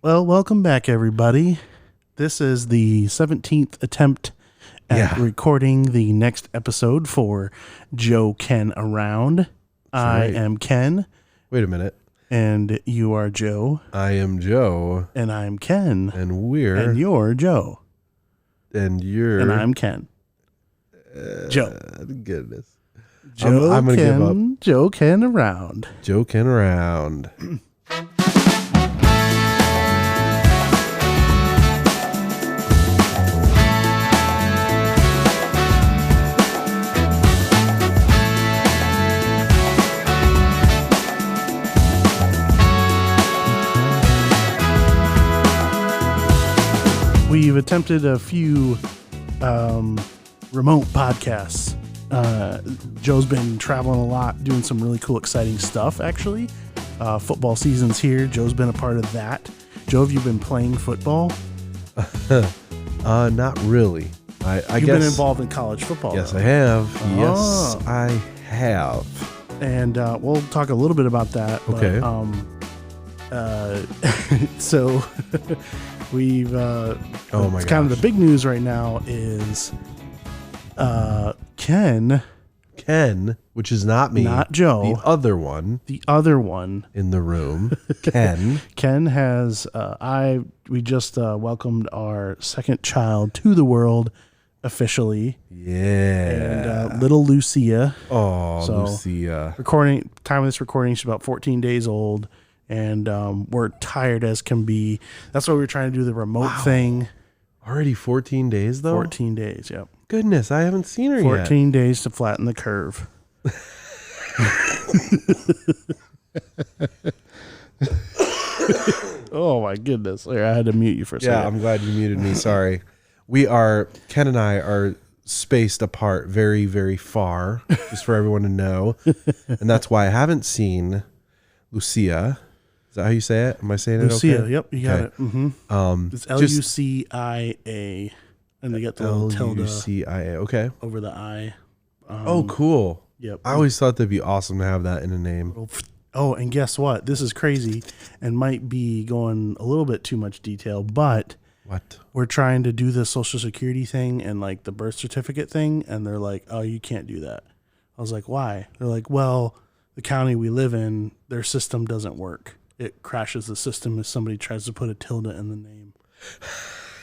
Well, welcome back, everybody. This is the 17th attempt at recording the next episode for Joe Ken Around. I am Ken. Wait a minute. And you are Joe. I am Joe. And I'm Ken. And we're... And you're Joe. And you're... And I'm Ken. Joe. Goodness. Joe I'm gonna Ken, give up. Joe Ken Around. Joe Ken Around. We've attempted a few remote podcasts. Joe's been traveling a lot, doing some really cool, exciting stuff, actually. Football season's here. Joe's been a part of that. Joe, have you been playing football? Not really. I You've guess... been involved in college football. Yes, though. I have. Oh. Yes, I have. And we'll talk a little bit about that. Okay. But, so we've... oh, my gosh. Kind of the big news right now is Ken, which is not me. not Joe. The other one. The other one In the room. Ken. Ken has we just welcomed our second child to the world officially. Yeah. And little Lucia. Oh, So, Lucia. Time of this recording, she's about 14 days old, and we're tired as can be. That's why we were trying to do the remote thing. Already 14 days, though? 14 days, yep. Goodness, I haven't seen her 14 days to flatten the curve. Oh my goodness. I had to mute you for a second. Yeah, I'm glad you muted me. Sorry. Ken and I are spaced apart very, very far, just for everyone to know. And that's why I haven't seen Lucia. Is that how you say it? Am I saying it Lucia, okay? yep, you got it. Mm-hmm. It's Lucia, and they got the little tilde Lucia, okay. over the I. Oh, cool. Yep. I always thought that'd be awesome to have that in a name. Oh, and guess what? This is crazy and might be going a little bit too much detail, but What? we're trying to do the Social Security thing and like the birth certificate thing, and they're like, oh, you can't do that. I was like, why? They're like, well, the county we live in, their system doesn't work. It crashes the system if somebody tries to put a tilde in the name.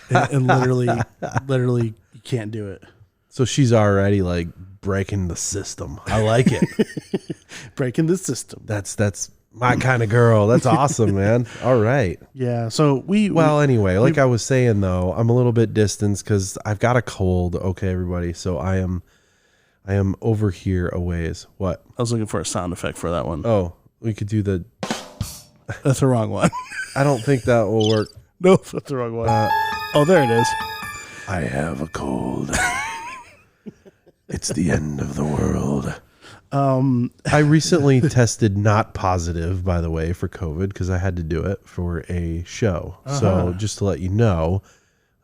And literally, you can't do it. So she's already like breaking the system. I like it. Breaking the system. That's my kind of girl. That's awesome, man. All right. Yeah. So Anyway, like I was saying though, I'm a little bit distanced because I've got a cold. Okay, everybody. So I am over here a ways. What? I was looking for a sound effect for that one. Oh, we could do the. That's the wrong one. I don't think that will work. No, that's the wrong one. Oh, there it is. I have a cold. It's the end of the world. I recently tested not positive, by the way, for COVID because I had to do it for a show. So just to let you know,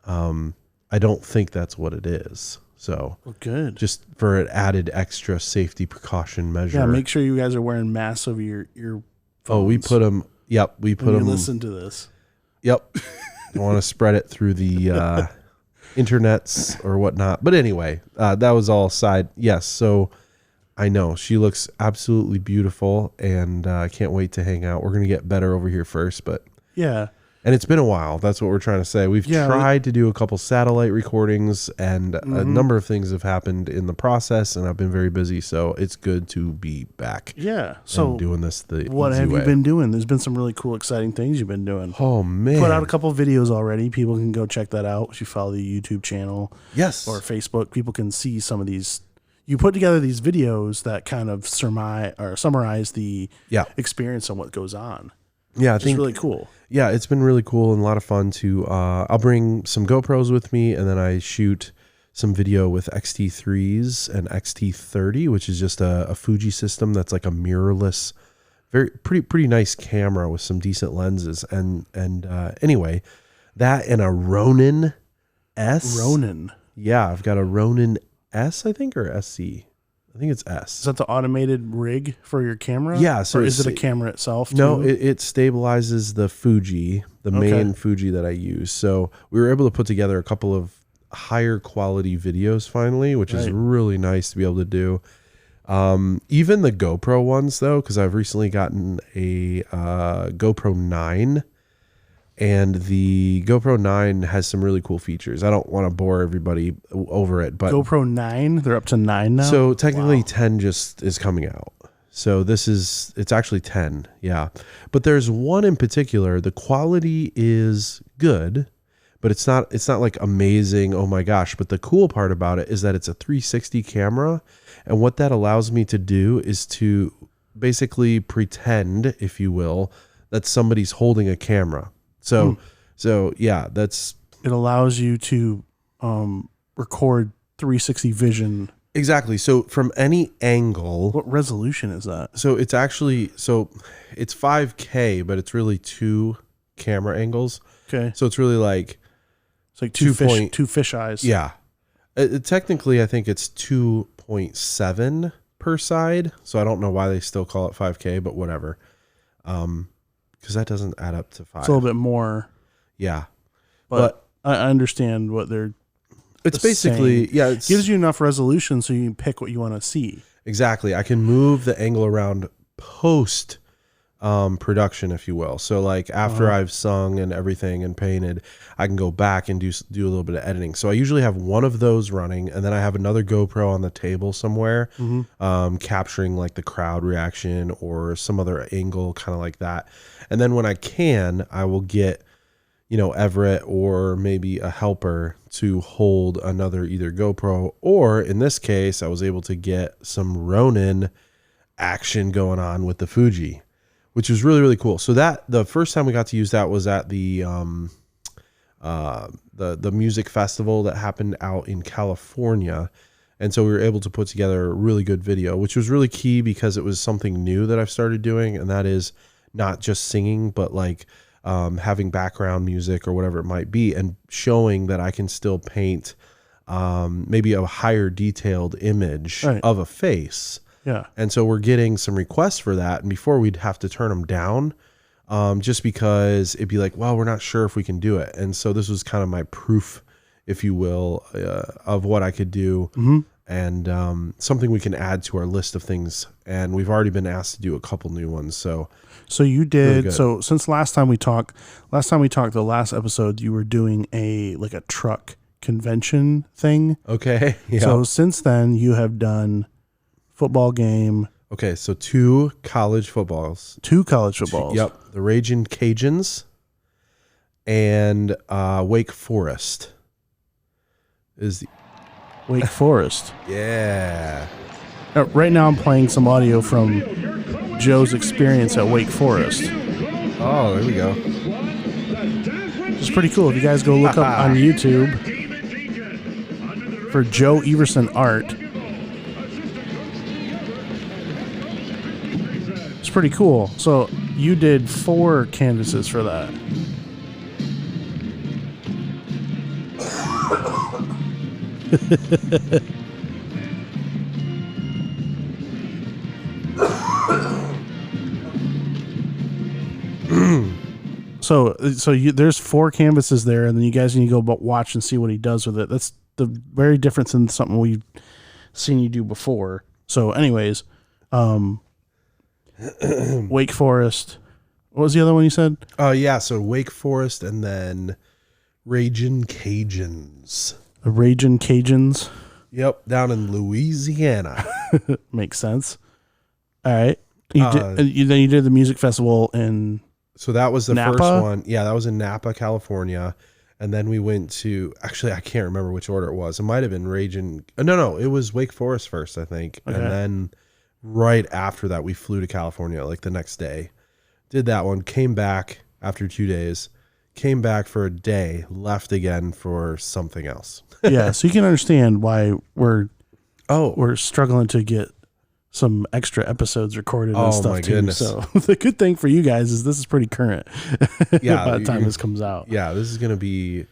I don't think that's what it is. So good. Just for an added extra safety precaution measure. Yeah, make sure you guys are wearing masks over your earphones. Oh, we put them. Yep, we put them. Listen to this. Yep. I want to spread it through the internets or whatnot. But anyway, that was all side. Yes. So I know she looks absolutely beautiful, and I can't wait to hang out. We're going to get better over here first, but yeah. And it's been a while. That's what we're trying to say. We've tried to do a couple satellite recordings, and a number of things have happened in the process, and I've been very busy. So it's good to be back. Yeah. So doing this the what easy have way. you been doing? There's been some really cool, exciting things you've been doing. Oh man! Put out a couple videos already. People can go check that out. If you follow the YouTube channel, yes, or Facebook, people can see some of these. You put together these videos that kind of summarize the experience and what goes on. Yeah, I think it's really cool. Yeah, it's been really cool and a lot of fun to. I'll bring some GoPros with me, and then I shoot some video with X-T3s and X-T30, which is just a Fuji system that's like a mirrorless, pretty nice camera with some decent lenses. And anyway, that and a Ronin S. Ronin. Yeah, I've got a Ronin S, I think, or SC. I think it's Is S. that the automated rig for your camera? Yeah. So or is it a camera itself? No, too? it stabilizes the Fuji, the main Fuji that I use. So we were able to put together a couple of higher quality videos finally, which is really nice to be able to do. Even the GoPro ones though, because I've recently gotten a GoPro 9, and the GoPro 9 has some really cool features. I don't want to bore everybody over it, but GoPro 9, they're up to 9 now. So technically 10 just is coming out. So it's actually 10. Yeah. But there's one in particular, the quality is good, but it's not like amazing. Oh my gosh. But the cool part about it is that it's a 360 camera. And what that allows me to do is to basically pretend, if you will, that somebody's holding a camera. So yeah, it allows you to record 360 vision. Exactly. So from any angle. What resolution is that? So it's 5K, but it's really 2 camera angles. Okay. So it's really like it's like two fish eyes. Yeah. Technically, I think it's 2.7 per side. So I don't know why they still call it 5K, but whatever. Because that doesn't add up to 5. It's a little bit more. Yeah. But I understand what they're It's basically, saying. It gives you enough resolution so you can pick what you want to see. Exactly. I can move the angle around post production, if you will. So like after I've sung and everything and painted, I can go back and do a little bit of editing. So I usually have one of those running, and then I have another GoPro on the table somewhere, capturing like the crowd reaction or some other angle, kind of like that. And then when I can, I will get, Everett or maybe a helper to hold another either GoPro, or in this case, I was able to get some Ronin action going on with the Fuji, which was really, really cool. So that the first time we got to use that was at the music festival that happened out in California. And so we were able to put together a really good video, which was really key because it was something new that I've started doing. And that is not just singing, but like having background music or whatever it might be, and showing that I can still paint maybe a higher detailed image of a face. Yeah. And so we're getting some requests for that. And before, we'd have to turn them down just because it'd be like, well, we're not sure if we can do it. And so this was kind of my proof, if you will, of what I could do, and something we can add to our list of things. And we've already been asked to do a couple new ones. So you did. Really, so since last time we talked, the last episode, you were doing a truck convention thing. Okay. Yeah. So since then you have done football game. Okay. So 2 college footballs. Yep. The Ragin' Cajuns and Wake Forest is the Wake Forest. Yeah. Right now I'm playing some audio from Joe's experience at Wake Forest. Oh, there we go. It's pretty cool. If you guys go look up on YouTube for Joe Everson art, it's pretty cool. So you did 4 canvases for that. So there's 4 canvases there, and then you guys need to go watch and see what he does with it. That's the very difference than something we've seen you do before. So anyways, Wake Forest. What was the other one you said? Yeah, so Wake Forest and then Ragin' Cajuns. The Ragin' Cajuns? Yep, down in Louisiana. Makes sense. All right. Then you did the music festival in So that was the Napa? first one. Yeah, that was in Napa, California. And then we went to, actually, I can't remember which order it was. It might have been Ragin'. No, it was Wake Forest first, I think. Okay. And then right after that, we flew to California, like the next day. Did that one, came back after 2 days, came back for a day, left again for something else. Yeah, so you can understand why we're struggling to get some extra episodes recorded and stuff too. Goodness. So the good thing for you guys is this is pretty current. Yeah, by the time this comes out. Yeah, this is gonna be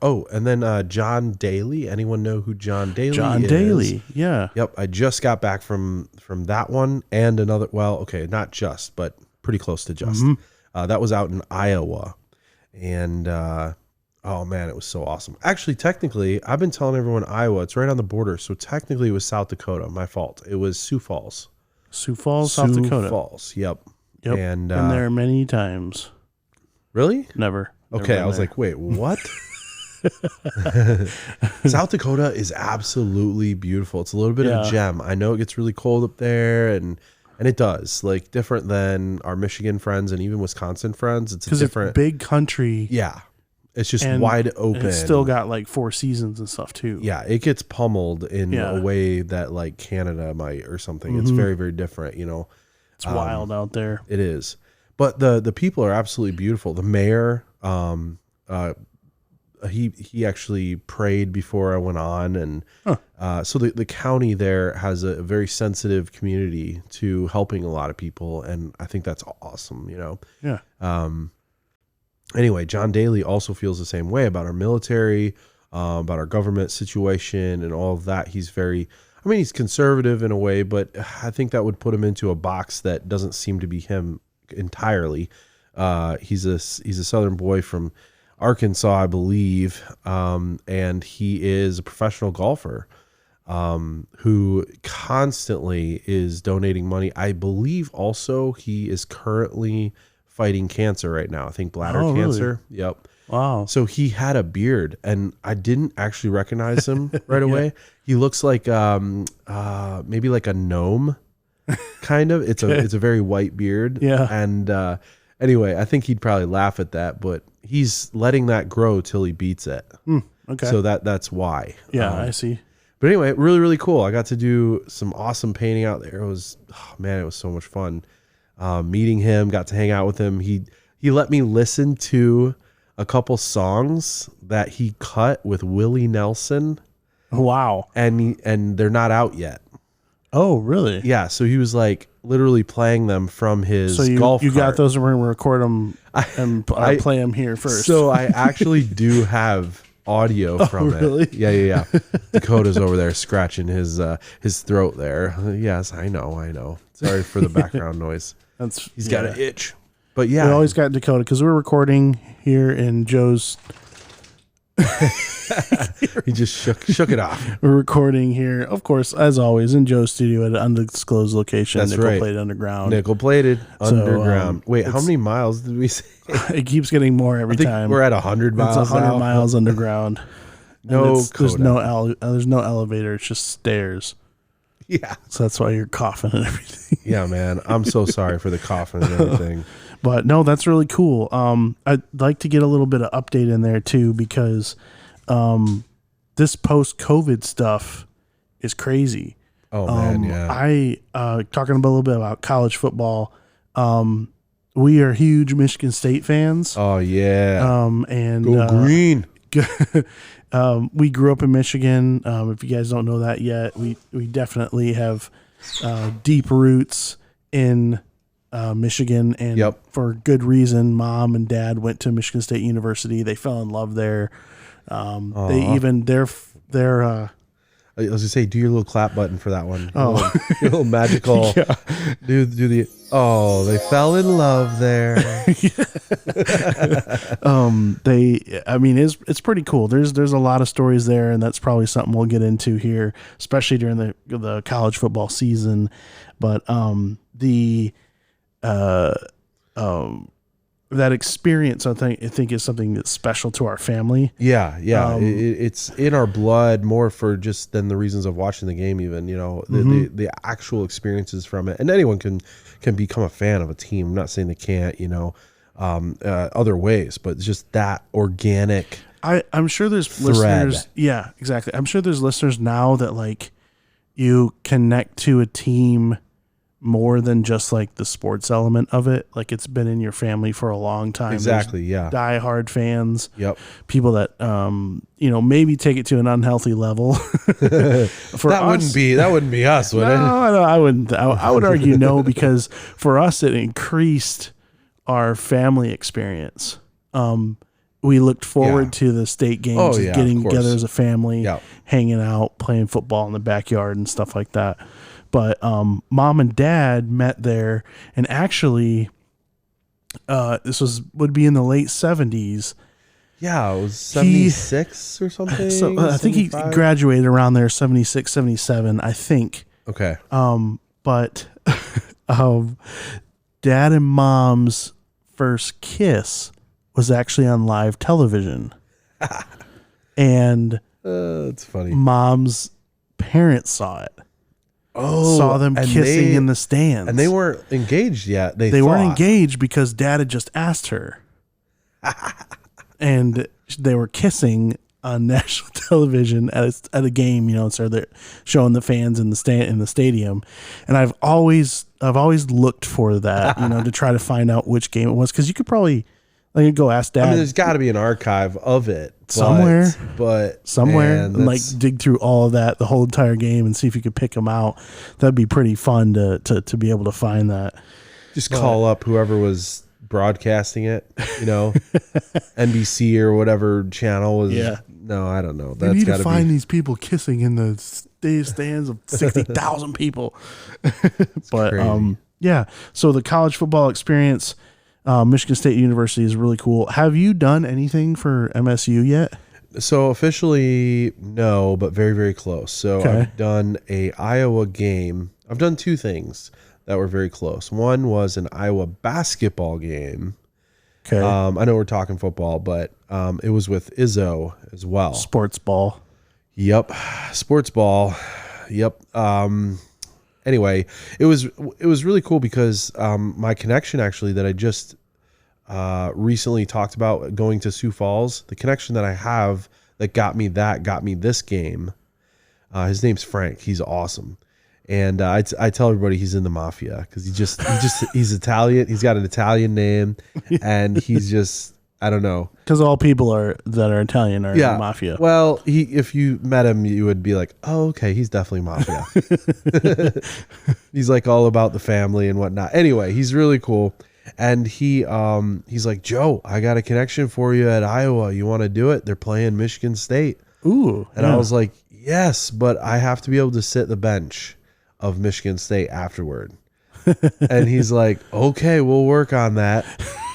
Oh, and then John Daly. Anyone know who John Daly is? John Daly, yeah. Yep, I just got back from that one and another. Well, okay, not just, but pretty close to just. That was out in Iowa, and oh man, it was so awesome. Actually, technically, I've been telling everyone Iowa. It's right on the border, so technically, it was South Dakota. My fault. It was Sioux Falls. Sioux Falls, South Dakota. Sioux Falls. Yep. Yep. And been there many times. Really? Never. Okay, I was there. like, wait, what? South Dakota is absolutely beautiful. It's a little bit of a gem. I know it gets really cold up there, and it does. Like different than our Michigan friends and even Wisconsin friends. It's a different, it's big country. Yeah, it's just wide open. It's still got like 4 seasons and stuff too. Yeah, it gets pummeled in a way that like Canada might or something. It's very, very different. You know, it's wild out there. It is, but the people are absolutely beautiful. The mayor, he actually prayed before I went on, and so the county there has a very sensitive community to helping a lot of people, and I think that's awesome. You know, Yeah. Anyway, John Daly also feels the same way about our military, about our government situation, and all of that. He's he's conservative in a way, but I think that would put him into a box that doesn't seem to be him entirely. He's a Southern boy from Arkansas, I believe, and he is a professional golfer who constantly is donating money. I believe also he is currently fighting cancer right now. I think bladder cancer. Really? Yep. Wow. So he had a beard, and I didn't actually recognize him right away. He looks like maybe like a gnome, kind of. It's a very white beard. Yeah. And anyway, I think he'd probably laugh at that, but he's letting that grow till he beats it. Okay. So that's why. Yeah, I see. But anyway, really, really cool. I got to do some awesome painting out there. It was so much fun. Meeting him, got to hang out with him. He let me listen to a couple songs that he cut with Willie Nelson. Wow. And they're not out yet. Oh, really? Yeah. So he was like literally playing them from his golf you cart. got those, and we're going to record them and play them here first. So I actually do have audio from really? it. Yeah. Dakota's over there scratching his throat there. Yes, I know. Sorry for the background noise. He's got an itch. But yeah. We always got Dakota because we're recording here in Joe's. He just shook it off. We're recording here, of course, as always, in Joe's studio at an undisclosed location. That's right. Nickel-plated underground. Nickel-plated underground. Wait, how many miles did we say? It keeps getting more every time. We're at 100 miles. It's 100 miles underground. There's no elevator. It's just stairs. Yeah. So that's why you're coughing and everything. Yeah, man. I'm so sorry for the coughing and everything. But no, that's really cool. I'd like to get a little bit of update in there too, because this post-COVID stuff is crazy. Oh man, yeah. Talking a little bit about college football. We are huge Michigan State fans. Oh yeah. And go green. We grew up in Michigan. If you guys don't know that yet, we definitely have deep roots in Michigan, and for good reason. Mom and dad went to Michigan State University. They fell in love there. They even their I was gonna say, do your little clap button for that one. Your little magical. Yeah. Do the. Oh, they fell in love there. It's pretty cool. There's a lot of stories there, and that's probably something we'll get into here, especially during the college football season. But that experience, I think is something that's special to our family. Yeah. It's in our blood more for just than the reasons of watching the game. Even the actual experiences from it, and anyone can become a fan of a team. I'm not saying they can't. Other ways, but it's just that organic. I'm sure there's thread. Listeners. Yeah, exactly. I'm sure there's listeners now that like you connect to a team more than just like the sports element of it. Like it's been in your family for a long time. Exactly. There's diehard fans. Yep. People that, maybe take it to an unhealthy level. Wouldn't be us, would it? No, I wouldn't. I would argue no, because for us, it increased our family experience. we looked forward to the state games, Oh, yeah, getting of course. together as a family, Yeah. hanging out, playing football in the backyard and stuff like that. But mom and dad met there, and actually, this would be in the late 70s. Yeah, it was 76 or something. So I think he 75? graduated around there, 76, 77, I think. Okay. But dad and mom's first kiss was actually on live television. And That's funny. mom's parents saw it. Saw them kissing in the stands. And they weren't engaged yet. They weren't engaged because dad had just asked her. And they were kissing on national television at a game, you know, so they're showing the fans in the stadium. And I've always looked for that, you know, to try to find out which game it was, because you could probably go ask dad. I mean, there's got to be an archive of it somewhere, man, and like dig through all of that, the whole entire game, and see if you could pick them out. That'd be pretty fun to be able to find that. Just call up whoever was broadcasting it, you know, NBC or whatever channel was. Yeah. No, I don't know. You need to find these people kissing in the stands of 60,000 people. But crazy. yeah. So the college football experience, Michigan State University is really cool. Have you done anything for MSU yet? So officially, no, but very, very close. So Okay. I've done a Iowa game. I've done two things that were very close. One was an Iowa basketball game. Okay. I know we're talking football, but it was with Izzo as well. Sports ball. Yep. Sports ball. Yep. Anyway, it was really cool because my connection actually that I just recently talked about going to Sioux Falls, the connection that I have that got me this game. His name's Frank. He's awesome. And I tell everybody he's in the mafia because he's Italian. He's got an Italian name, and he's just, I don't know. Because all people that are Italian are in the mafia. Well, if you met him, you would be like, oh, okay, he's definitely mafia. He's like all about the family and whatnot. Anyway, he's really cool. And he's like, Joe, I got a connection for you at Iowa. You want to do it? They're playing Michigan State. Ooh. And I was like, yes, but I have to be able to sit the bench of Michigan State afterward. And he's like, okay, we'll work on that.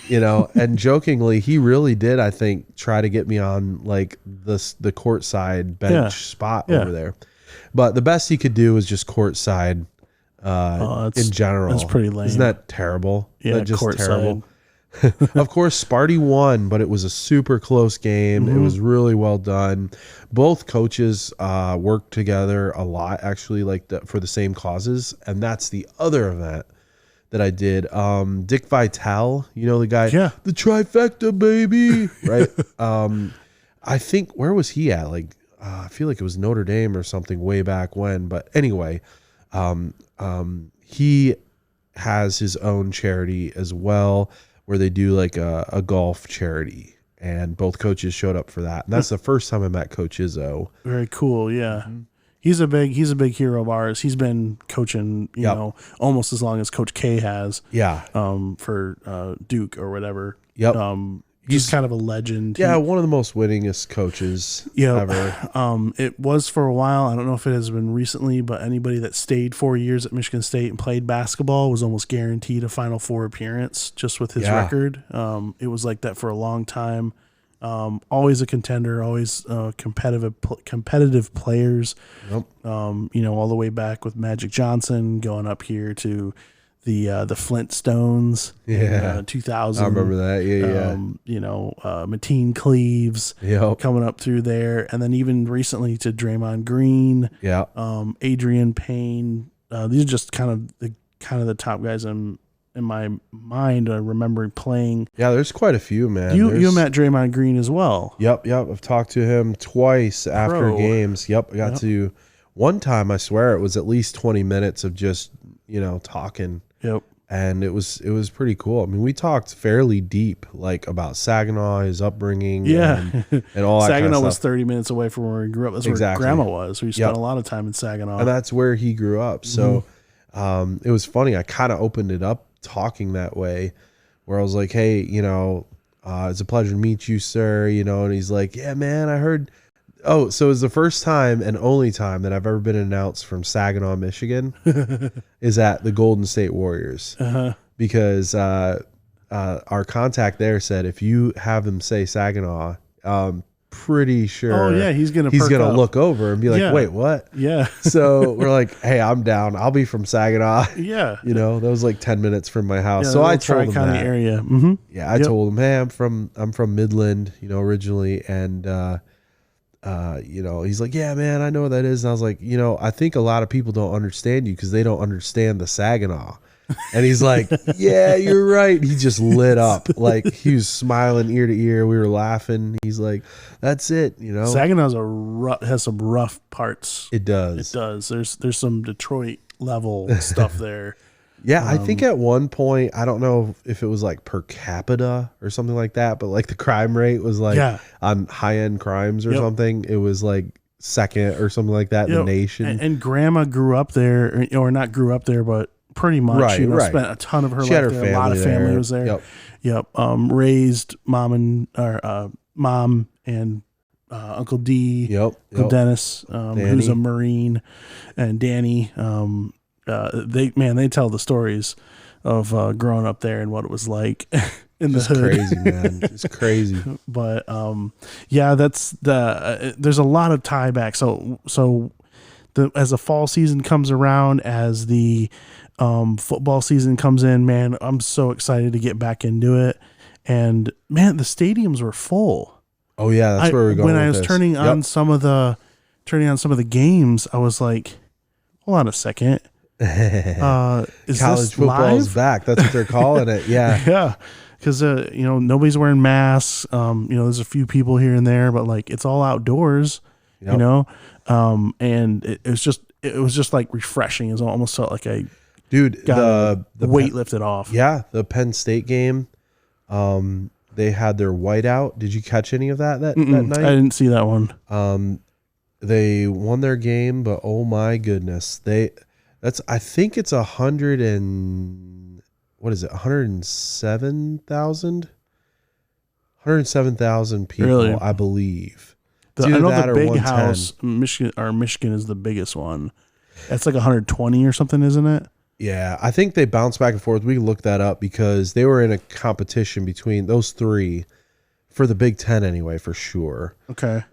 You know, and jokingly, he really did, I think, try to get me on like the courtside bench spot over there. But the best he could do was just courtside in general. That's pretty lame. Isn't that terrible? Yeah, That just courtside. terrible. Of course, Sparty won, but it was a super close game. It was really well done. Both coaches worked together a lot, actually, for the same causes. And that's the other event that I did. Dick Vitale, you know the guy? Yeah. The trifecta, baby. Right? I think, where was he at? Like, I feel like it was Notre Dame or something way back when. But anyway, he has his own charity as well, where they do like a golf charity, and both coaches showed up for that. And that's the first time I met Coach Izzo. Very cool. Yeah. He's a big hero of ours. He's been coaching, you know, almost as long as Coach K has. Yeah. For Duke or whatever. Yep. He's kind of a legend. Yeah, one of the most winningest coaches ever. It was for a while. I don't know if it has been recently, but anybody that stayed 4 years at Michigan State and played basketball was almost guaranteed a Final Four appearance just with his record. It was like that for a long time. Always a contender, always competitive players. Yep. You know, all the way back with Magic Johnson, going up here to the Flintstones in 2000. I remember that. Yeah. You know, Mateen Cleaves coming up through there, and then even recently to Draymond Green. Yeah. Adrian Payne. These are just kind of the top guys in my mind. I remember playing. Yeah, there's quite a few, man. You met Draymond Green as well. Yep. I've talked to him twice after games. Yep. I got to one time. I swear it was at least 20 minutes of just, you know, talking. Yep. And it was pretty cool. I mean, we talked fairly deep, like about Saginaw, his upbringing, and all that. Saginaw kind of was stuff. 30 minutes away from where we grew up. That's where Grandma was. We spent a lot of time in Saginaw, and that's where he grew up. So it was funny. I kind of opened it up talking that way, where I was like, "Hey, you know, It's a pleasure to meet you, sir. And he's like, yeah, man, I heard. Oh, so it's the first time and only time that I've ever been announced from Saginaw, Michigan, is at the Golden State Warriors. Because our contact there said if you have them say Saginaw, pretty sure he's gonna look over and be like, wait, what? So we're like, hey, I'm down. I'll be from Saginaw. That was like 10 minutes from my house. So I told him that area. I told him, hey, I'm from Midland, originally. And he's like, yeah, man, I know what that is. And I was like, I think a lot of people don't understand you because they don't understand the Saginaw. And he's like, yeah, you're right. He just lit up. Like, he was smiling ear to ear. We were laughing. He's like, that's it. Saginaw has some rough parts. It does. There's some Detroit level stuff there. Yeah, I think at one point, I don't know if it was like per capita or something like that, but like the crime rate was like on high end crimes or something. It was like second or something like that in the nation. And grandma grew up there, or not grew up there, but pretty much, spent a ton of her life there. A lot of family was there. Yep. Raised mom and Uncle D, Uncle Dennis, who's a Marine, and Danny. They tell the stories of growing up there and what it was like in the hood. Crazy, man. It's crazy. But that's there's a lot of tie back. So as the fall season comes around, as the football season comes in, man, I'm so excited to get back into it. And man, the stadiums were full. Oh yeah, that's where we're going. When I was turning on some of the games, I was like, hold on a second. Is college football's back? That's what they're calling it. Yeah. Because nobody's wearing masks. There's a few people here and there, but like it's all outdoors. And it was just like refreshing. It almost felt like I got the weight lifted off. Yeah, the Penn State game. They had their whiteout. Did you catch any of that night? I didn't see that one. They won their game, but oh my goodness, I think it's 107,000 people, really? I believe. I know the big house, Michigan is the biggest one. It's like 120 or something, isn't it? Yeah, I think they bounce back and forth. We can look that up because they were in a competition between those three for the Big Ten anyway, for sure. Okay.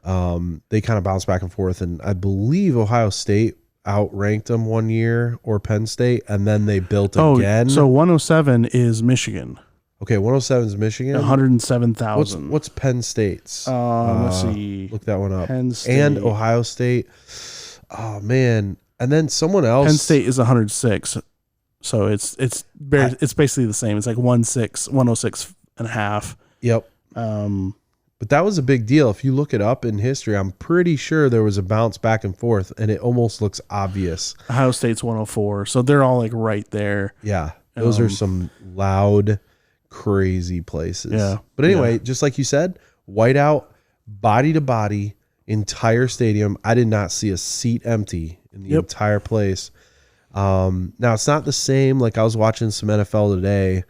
They kind of bounce back and forth, and I believe Ohio State outranked them one year, or Penn State, and then they built again. So 107 is Michigan. Okay, 107 is Michigan. 107,000. What's Penn State's? Let's see. Look that one up. Penn State. And Ohio State. Oh man. And then someone else. Penn State is 106. So it's basically the same. It's like 106 and a half. Yep. But that was a big deal. If you look it up in history, I'm pretty sure there was a bounce back and forth, and it almost looks obvious. Ohio State's 104, so they're all like right there. Yeah, those are some loud, crazy places. Yeah. But anyway, just like you said, whiteout, body to body, entire stadium. I did not see a seat empty in the entire place. Now, it's not the same. Like, I was watching some NFL today,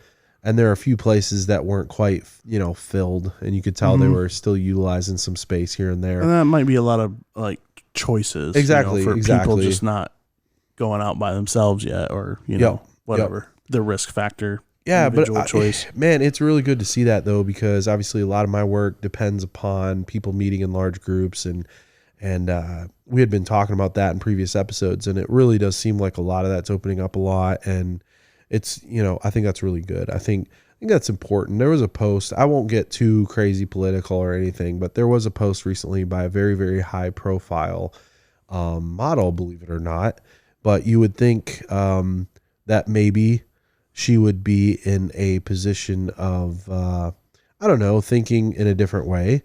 and there are a few places that weren't quite, filled, and you could tell they were still utilizing some space here and there. And that might be a lot of like choices, exactly, for people just not going out by themselves yet, or whatever the risk factor. Yeah, but choice. Man, it's really good to see that though, because obviously a lot of my work depends upon people meeting in large groups, and we had been talking about that in previous episodes, and it really does seem like a lot of that's opening up a lot, and it's, I think that's really good. I think that's important. There was a post, I won't get too crazy political or anything, but there was a post recently by a very, very high profile model, believe it or not. But you would think that maybe she would be in a position of, thinking in a different way.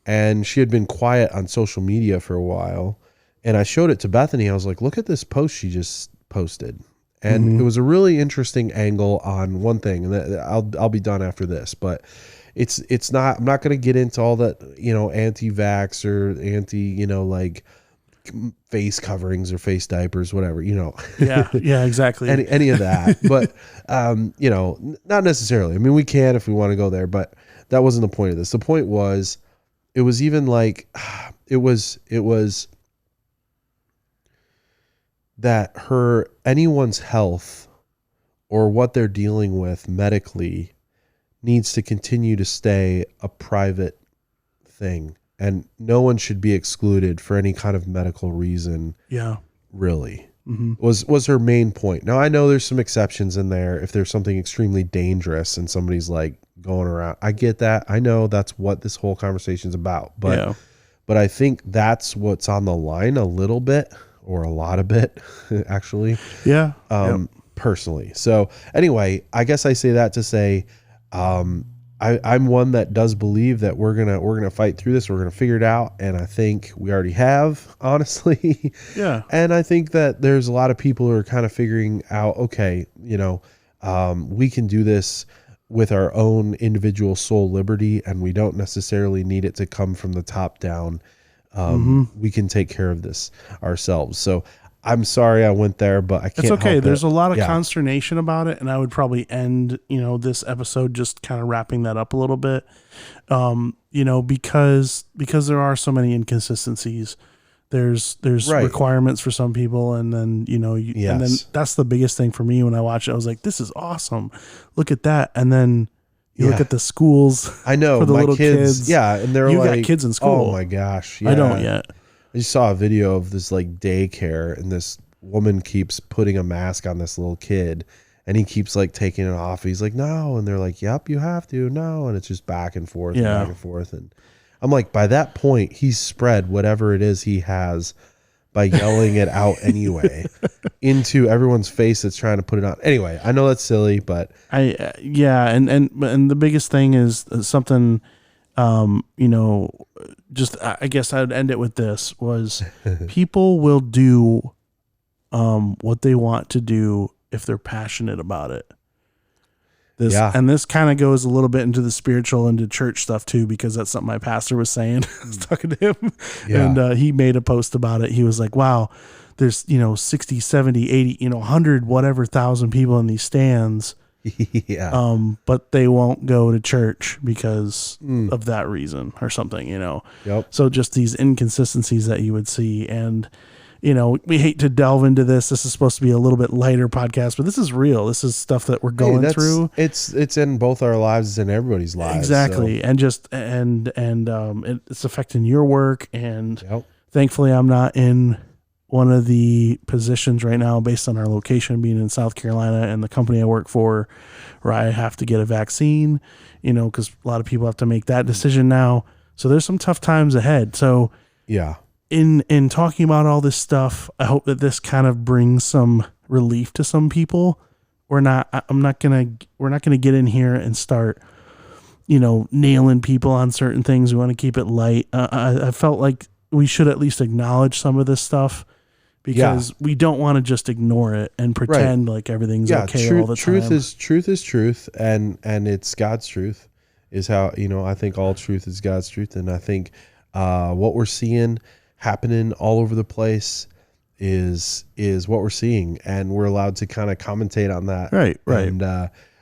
And she had been quiet on social media for a while. And I showed it to Bethany. I was like, look at this post she just posted. And it was a really interesting angle on one thing, and I'll be done after this, but it's not, I'm not going to get into all that, anti-vax or anti, like face coverings or face diapers, whatever, Yeah, exactly. any of that, but, not necessarily. I mean, we can if we want to go there, but that wasn't the point of this. The point was, it was even like, it was that anyone's health or what they're dealing with medically needs to continue to stay a private thing, and no one should be excluded for any kind of medical reason. Yeah. Really. Was her main point. Now, I know there's some exceptions in there if there's something extremely dangerous and somebody's like going around. I get that. I know that's what this whole conversation's about, but I think that's what's on the line a little bit, or a lot of bit, actually. Yeah. Personally. So anyway, I guess I say that to say, I'm one that does believe that we're gonna fight through this. We're gonna figure it out, and I think we already have, honestly. Yeah. And I think that there's a lot of people who are kind of figuring out, okay, we can do this with our own individual soul liberty, and we don't necessarily need it to come from the top down. We can take care of this ourselves. So I'm sorry I went there, but I can't. It's okay. Help There's it. a lot of consternation about it, and I would probably end, this episode just kind of wrapping that up a little bit. Because there are so many inconsistencies. There's requirements for some people, and then and then that's the biggest thing for me when I watch it. I was like, this is awesome. Look at that, and then you look at the schools. I know for the my little kids. Yeah, and they're you like, got kids in school. Oh my gosh, yeah. I don't yet. I just saw a video of this like daycare, and this woman keeps putting a mask on this little kid, and he keeps like taking it off. He's like, no, and they're like, yep, you have to, no, and it's just back and forth and back and forth. And I'm like, by that point, he's spread whatever it is he has by yelling it out anyway into everyone's face that's trying to put it on. Anyway, I know that's silly, but and the biggest thing is something. Just I guess I'd end it with this was people will do what they want to do if they're passionate about it. And this kind of goes a little bit into the spiritual, into church stuff too, because that's something my pastor was saying. I was talking to him and he made a post about it. He was like, wow, there's 60, 70, 80, 100 whatever thousand people in these stands. But they won't go to church because of that reason or something, Yep. So just these inconsistencies that you would see. And, we hate to delve into this. This is supposed to be a little bit lighter podcast, but this is real. This is stuff that we're going through. It's in both our lives and everybody's lives. Exactly. So. And just, it's affecting your work. And thankfully I'm not in one of the positions right now based on our location being in South Carolina and the company I work for, where I have to get a vaccine, because a lot of people have to make that decision now. So there's some tough times ahead. So in talking about all this stuff, I hope that this kind of brings some relief to some people. We're not going to get in here and start, nailing people on certain things. We want to keep it light. I felt like we should at least acknowledge some of this stuff, because we don't want to just ignore it and pretend like everything's okay all the time. Truth is truth, and it's God's truth is how, I think all truth is God's truth. And I think what we're seeing happening all over the place is what we're seeing, and we're allowed to kind of commentate on that. Right.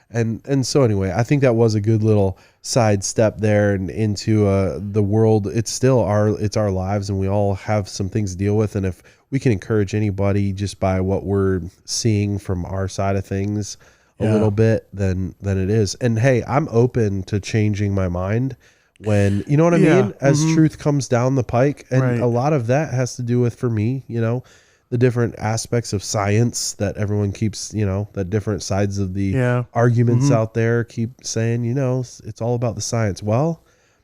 And so anyway, I think that was a good little side step there and into the world. It's our lives, and we all have some things to deal with. And if we can encourage anybody just by what we're seeing from our side of things a little bit, then it is. And hey, I'm open to changing my mind when, you know what I mean? As truth comes down the pike. And a lot of that has to do with, for me, the different aspects of science that everyone keeps, that different sides of the arguments out there keep saying, it's all about the science. Well,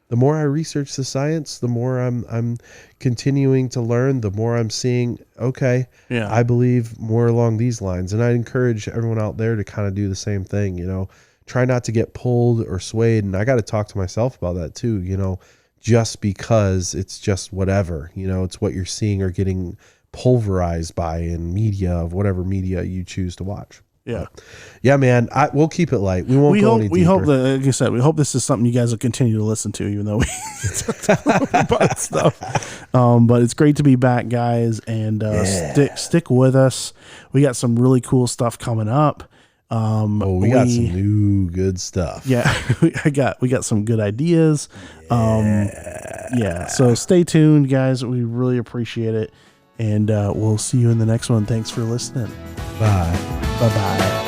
the more I research the science, the more I'm continuing to learn, the more I'm seeing, okay, I believe more along these lines. And I encourage everyone out there to kind of do the same thing, try not to get pulled or swayed. And I got to talk to myself about that too, just because it's just whatever, it's what you're seeing or getting pulverized by in media, of whatever media you choose to watch. Yeah, man. We'll keep it light. We won't go any deeper. We hope that, like I said, we hope this is something you guys will continue to listen to, even though we talk about stuff. But it's great to be back, guys, and stick with us. We got some really cool stuff coming up. We got some new good stuff. Yeah, we got some good ideas. So stay tuned, guys. We really appreciate it. And we'll see you in the next one. Thanks for listening. Bye. Bye-bye.